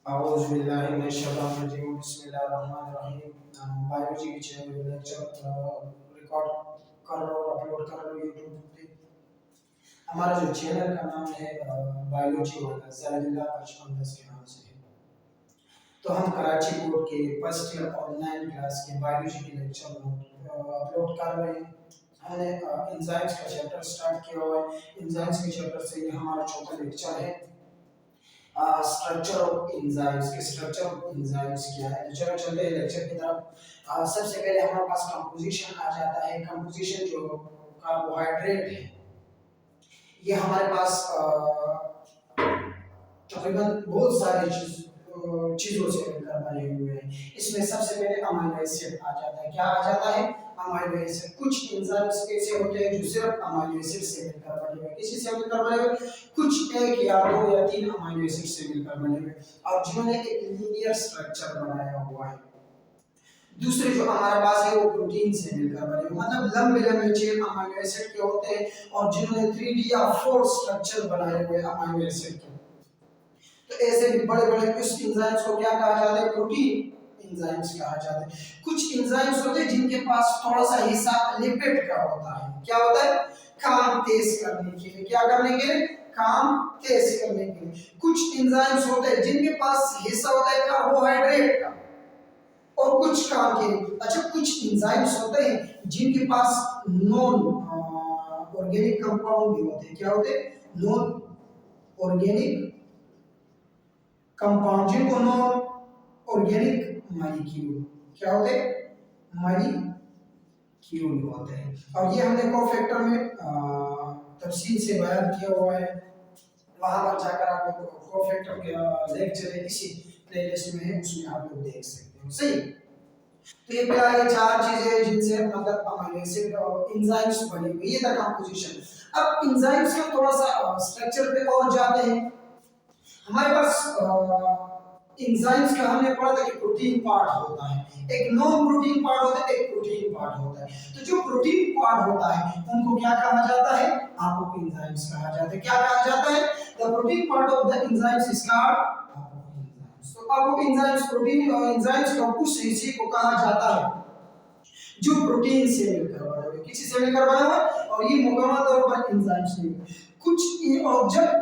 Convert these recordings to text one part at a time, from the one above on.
औज़ु बिल्लाहि मिनश शैतानिर रजीम बिस्मिल्लाहिर रहमानिर रहीम। बायोलॉजी की channel lecture record कर रहा हूँ, अपलोड कर रहा हूँ यूट्यूब पे। हमारा जो चैनल का नाम है बायोलॉजी वाला ज़ालिला 5510 के नाम से है। तो हम कराची बोर्ड के फर्स्ट ईयर और 9th क्लास के बायोलॉजी के लेक्चर अपलोड कर रहे हैं। हमने एंजाइम्स का चैप्टर स्टार्ट किया हुआ है। एंजाइम्स के चैप्टर से ये हमारा चौथा लेक्चर है। स्ट्रक्चर ऑफ एंजाइम्स के स्ट्रक्चर ऑफ एंजाइम्स क्या है। तो चलो चलते हैं लेक्चर की तरफ। सबसे पहले हमारे पास कंपोजिशन आ जाता है। कंपोजिशन जो कार्बोहाइड्रेट है, ये हमारे पास तकरीबन बहुत सारी चीजों से मिलकर बने हुए हैं। इसमें सबसे पहले अमीनो एसिड आ जाता है। क्या आ जाता है? Amino acid. कुछ एंजाइम्स ऐसे होते हैं जो सिर्फ अमीनो एसिड से मिलकर बने हुए। किसी से मिलकर बने हुए? कुछ एक या दो या तीन अमीनो एसिड से मिलकर बने हुए और जिन्होंने एक लीनियर स्ट्रक्चर बनाया हुआ है। दूसरे जो हमारे पास है वो प्रोटीन से मिलकर बने, मतलब लंबे लंबे चेन अमीनो एसिड के होते हैं और जिन्होंने 3D या 4 स्ट्रक्चर बनाए हुए अमीनो एसिड के। तो ऐसे भी बड़े बड़े कुछ एंजाइम्स को क्या कहा जाता है? प्रोटीन एंजाइम्स कहा जाता है। कुछ एंजाइम्स होते हैं जिनके पास थोड़ा सा हिस्सा लिपिड का होता है। क्या होता है? काम तेज करने के लिए। क्या करने के लिए? काम तेज करने के लिए। कुछ एंजाइम्स होते हैं जिनके पास हिस्सा होता है कार्बोहाइड्रेट का और कुछ काम के लिए। अच्छा, कुछ एंजाइम्स होते हैं जिनके पास नॉन ऑर्गेनिक कंपाउंड भी होते हैं। क्या होते हैं? नॉन ऑर्गेनिक कंपाउंड, जिनको नॉन ऑर्गेनिक मॉलिक्यूल क्या होते हैं? मॉलिक्यूल होते हैं। और ये हमने कोफैक्टर में तफसील से बयान किया हुआ है। वहां पर जाकर आप लोग कोफैक्टर के लेक्चर है, इसी प्लेलिस्ट में है, उसमें आप लोग देख सकते हो। सही। तो ये पहला ये चार चीजें जिनसे मतलब अमीनो एसिड और एंजाइम्स बने हुए, ये था कंपोजिशन। अब एंजाइम्स का थोड़ा सा स्ट्रक्चर पे और जाते हैं। हमारे पास एंजाइम्स का हमने पढ़ा था कि प्रोटीन पार्ट होता है, एक नॉन प्रोटीन पार्ट होता है, एक प्रोटीन पार्ट होता है। तो जो प्रोटीन पार्ट होता है उनको क्या कहा जाता है? आपको एंजाइम्स कहा जाता है। क्या कहा जाता है? The protein part of the enzymes is called. तो आपको एंजाइम्स प्रोटीन और एंजाइम्स का उस हिस्से को कहा जाता है जो प्रोटीन से मिलकर बना हुआ है। किसी से मिलकर बना हुआ है और ये मुकम्मल तौर पर एंजाइम्स नहीं। कुछ ऑब्जेक्ट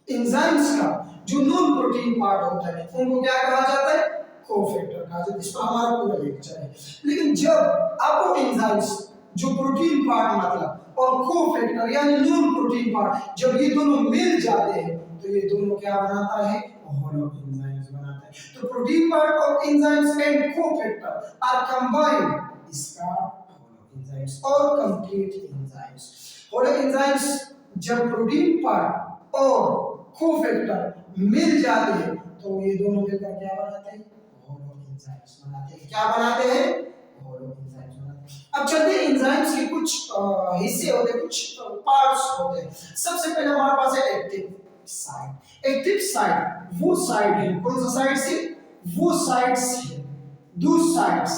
एंजाइम्स का जो नॉन प्रोटीन पार्ट होता है उनको क्या कहा जाता है? कोफैक्टर कहा जाता है। इस पर हमारा पूरा लेक्चर है। लेकिन जब आपको एंजाइम्स जो प्रोटीन पार्ट मतलब और कोफैक्टर यानी नॉन प्रोटीन पार्ट जब ये दोनों मिल जाते हैं तो ये दोनों क्या बनाता है? होलो एंजाइम्स बनाता है। तो protein part of enzymes and cofactor are combined, इसका होलो एंजाइम्स और कंप्लीट एंजाइम्स। होलो एंजाइम्स जब प्रोटीन पार्ट और कोफैक्टर मिल जाते हैं तो ये दोनों मिलकर क्या बनाते हैं? होलो एंजाइम्स बनाते हैं। क्या बनाते हैं? होलो एंजाइम्स बनाते हैं। अब चलते हैं एंजाइम्स के कुछ हिस्से होते हैं, कुछ पार्ट्स होते हैं। सबसे पहले हमारे पास है एक्टिव साइट। एक्टिव साइट वो साइट है, कौन सा साइट से? वो साइट्स है, दो साइट्स,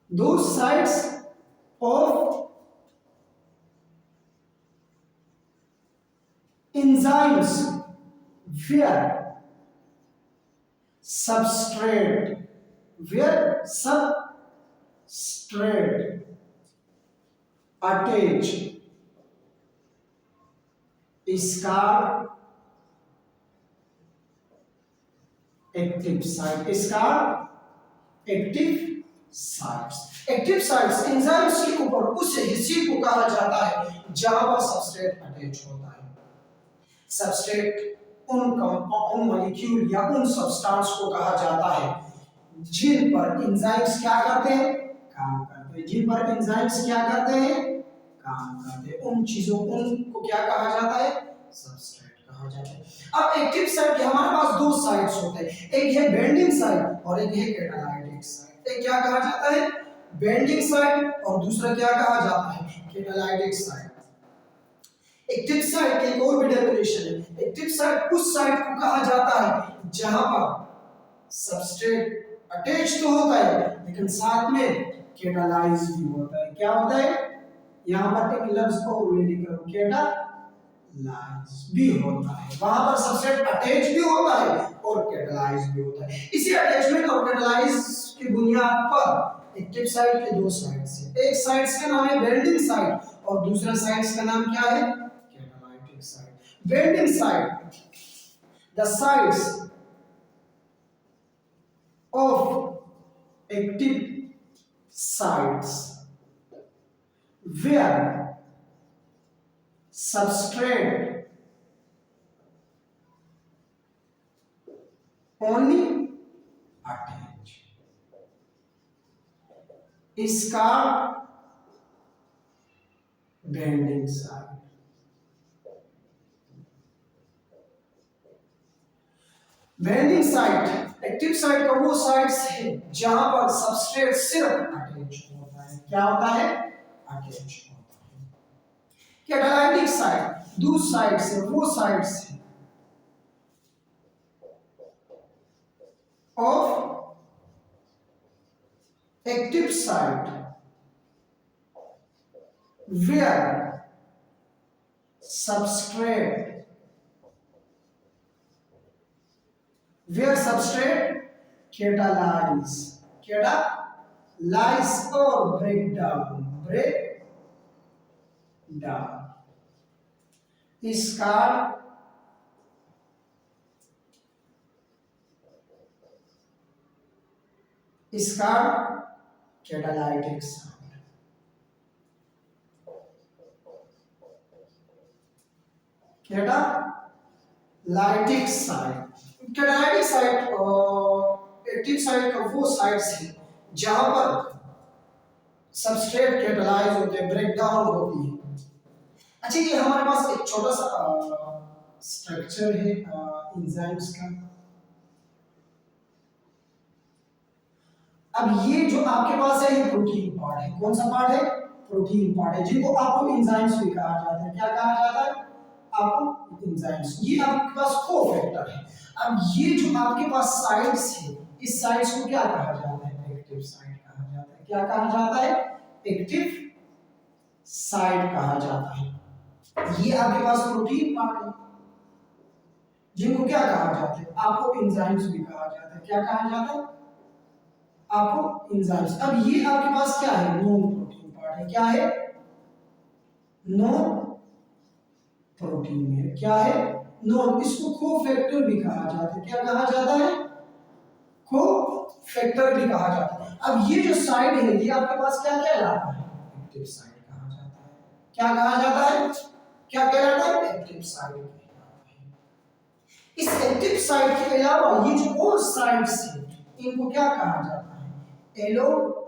दो sites of enzymes where substrate attach is called active site, is called active sites। Active sites enzymes के ऊपर उस हिस्से को कहा जाता है जहां पर सबस्ट्रेट अटैच होता है। सबस्ट्रेट उन मॉलिक्यूल या उन सब्सटेंस को कहा जाता है जिन पर एंजाइम्स क्या करते हैं? काम करते हैं। जिन पर एंजाइम्स क्या करते हैं? काम करते हैं। उन चीजों उनको क्या कहा जाता है? सबस्ट्रेट कहा जाता है। अब एक्टिव साइट के हमारे पास दो साइट्स होते हैं, एक है बेंडिंग साइट और एक है कैटालाइटिक साइट। एक क्या कहा जाता है? बेंडिंग साइट और दूसरा क्या कहा जाता है? Catalytic site. एक्टिव साइट की एक और भी डेफिनेशन है। एक्टिव साइट उस साइट को कहा जाता है जहां पर सबस्ट्रेट अटैच तो होता है लेकिन साथ में कैटालाइज भी होता है। क्या होता है? यहाँ पर एक लफ्ज और मैं लिख रहा हूँ, कैटालाइज भी होता है। वहां पर सबसेट अटैच भी होता है और कैटालाइज भी होता है। इसी अटैचमेंट और कैटालाइज की बुनियाद पर एक्टिव साइट के दो साइड्स हैं। एक साइड्स का नाम है बेंडिंग साइट और दूसरा साइड्स का नाम क्या है, catalytic site. Bending site, the sides of active sites where substrate only attach is called bending site। Bending site, active site का वो साइट्स है जहां पर सबस्ट्रेट सिर्फ अटैच होता है। क्या होता है, अटैच होता है। कैटालाइटिक साइट, दूसरी साइड से वो साइट्स है of active site where substrate catalyze or break down is called catalytic site। Catalytic site, catalytic site active site का वो साइट्स है जहां पर सबस्ट्रेट कैटालाइज होते हैं, ब्रेक डाउन होती है। अच्छा, ये हमारे पास एक छोटा सा स्ट्रक्चर है एंजाइम्स का। अब ये जो आपके पास है ये प्रोटीन पार्ट है। कौन सा पार्ट है, प्रोटीन पार्ट है, जिनको आपको एंजाइम्स भी कहा जाता है। क्या कहा जाता है आपको, एंजाइम्स। ये आपके पास कोफैक्टर है। अब ये जो आपके पास साइट्स है, इस साइट्स को क्या कहा जाता है, एक्टिव साइट कहा जाता है। क्या कहा जाता है, एक्टिव साइट कहा जाता है। ये आपके पास प्रोटीन पार्ट है जिनको क्या कहा जाता है, आपको एंजाइम्स भी कहा जाता है। क्या कहा जाता है आपको, एंजाइम्स। अब ये आपके पास क्या है, नॉन प्रोटीन पार्ट है। क्या है, नॉन प्रोटीन है। क्या है, नॉन। इसको कोफैक्टर भी कहा जाता है। क्या कहा जाता है, कोफैक्टर भी कहा जाता है। अब ये जो साइड है ये आपके पास क्या कहलाता है, एक्टिव साइट कहा जाता है। क्या कहा जाता है, क्या कहलाता है, एक्टिव साइट कहलाता है। इस एक्टिव साइट के अलावा ये जो और साइट्स हैं इनको क्या कहा जाता है, एलोस्टोरिक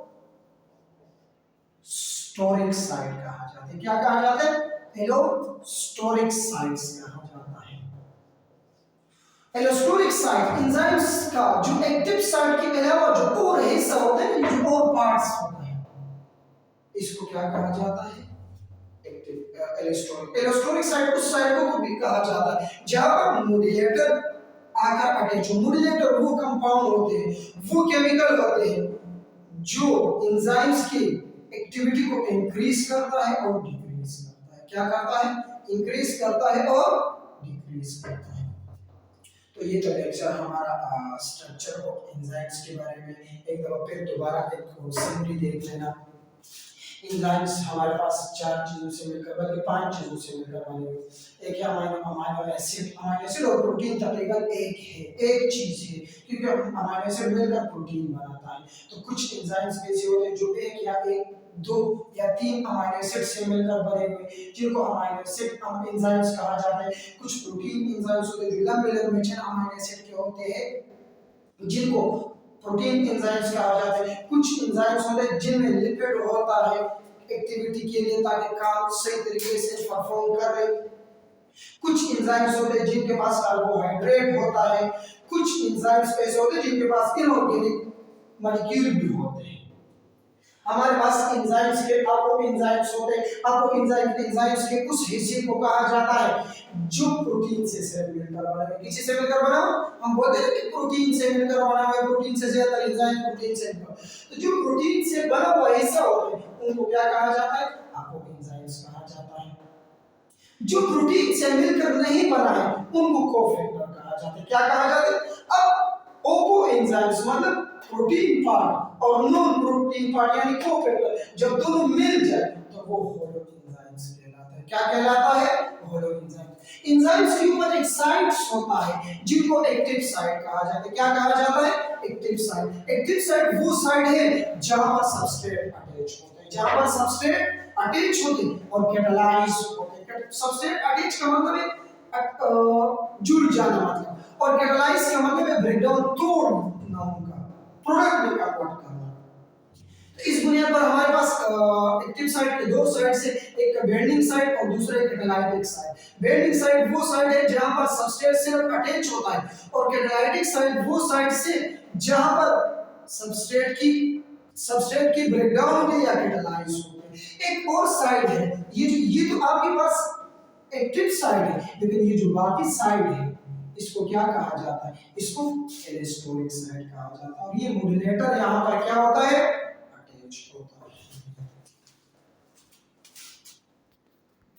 साइट कहा जाता है। क्या कहा जाता है, एलोस्टोरिक साइट्स कहा जाता है। एलोस्टोरिक साइट एंजाइम्स का जो एक्टिव साइट के अलावा जो और हिस्सा होता है, जो और पार्ट्स होते हैं, इसको क्या कहा जाता है, एक्टिव एलोस्टोरिक। एलोस्टोरिक साइट उस साइट को भी कहा जाता है जहां पर मॉड्यूलेटर आकर अटैच हो। मॉड्यूलेटर वो कंपाउंड होते हैं, वो केमिकल होते हैं जो एंजाइम्स की एक्टिविटी को इंक्रीज करता है और डिक्रीज करता है। क्या करता है, इंक्रीज करता है और डिक्रीज करता है। तो ये तो लेक्चर हमारा स्ट्रक्चर ऑफ एंजाइम्स के बारे में। एक दफा फिर दोबारा एक समरी देख लेना। एंजाइम्स हमारे पास चार चीजों से मिलकर, बल्कि पांच चीजों से मिलकर बने हुए। एक है अमीनो एसिड और प्रोटीन तकरीबन एक है, एक चीज है, क्योंकि अमीनो एसिड मिलकर प्रोटीन बनाता है। तो कुछ एंजाइम्स ऐसे होते हैं जो एक या दो या तीन अमीनो एसिड से मिलकर बने हुए, जिनको अमीनो एसिड एंजाइम्स कहा जाता है। कुछ प्रोटीन एंजाइम्स होते हैं जो लंबे लंबे चेन अमीनो एसिड के होते हैं, जिनको प्रोटीन एंजाइम्स कहा जाता है। कुछ एंजाइम्स होते हैं जिनमें लिपिड होता है एक्टिविटी के लिए, ताकि काम सही तरीके से परफॉर्म करे। कुछ एंजाइम्स होते हैं जिनके पास कार्बोहाइड्रेट होता है। कुछ एंजाइम्स ऐसे होते हैं जिनके पास इनऑर्गेनिक मॉलिक्यूल भी होते हैं। हमारे पास एंजाइम्स के आपको एंजाइम्स होते हैं। आपको एंजाइम्स के उस हिस्से को कहा जाता है जो प्रोटीन से मिलकर बना है। किसी से मिलकर बना हो, हम बोलते हैं कि प्रोटीन से मिलकर बना हुआ है, प्रोटीन से ज्यादा एंजाइम प्रोटीन से। तो जो प्रोटीन से बना हुआ हिस्सा होता है उनको क्या कहा जाता है, आपको एंजाइम जो प्रोटीन से मिलकर नहीं बना है उनको कोफैक्टर कहा जाता है। क्या कहा जाता है? अब ओको एंजाइम्स मतलब प्रोटीन पार्ट और नॉन प्रोटीन पार्ट यानी कोफैक्टर जब दोनों मिल जाए तो वो होलो एंजाइम्स कहलाता है। क्या कहलाता है? Holo enzyme. एंजाइम्स के ऊपर एक साइट्स होता है जिनको एक्टिव साइट कहा जाता है। क्या कहा जाता है? Active site. एक्टिव साइट वो साइट है जहां पर सबस्ट्रेट अटैच होता है, जहां पर सबस्ट्रेट अटैच होते हैं और कैटालाइज होते हैं। सबस्ट्रेट अटैच का मतलब है जुड़ जाना मतलब, और कैटालाइज का मतलब है ब्रेकडाउन, तोड़ना, उनका प्रोडक्ट में कन्वर्ट करना। तो इस बुनियाद पर हमारे पास एक्टिव साइट के दो साइड से, एक बेंडिंग साइट और दूसरा एक कैटालाइटिक साइट। बेंडिंग साइट वो साइट है जहां पर सबस्ट्रेट सिर्फ अटैच होता है, और कैटालाइटिक साइट वो साइट से जहां पर सबस्ट्रेट की ब्रेकडाउन होती है या कैटालाइज होती है। एक और साइड है, ये तो आपके पास एक्टिव साइड है, लेकिन ये जो बाकी साइड है इसको क्या कहा जाता है? इसको एलेस्टोरिक साइड कहा जाता है। और ये मॉड्यूलेटर यहाँ पर क्या होता है?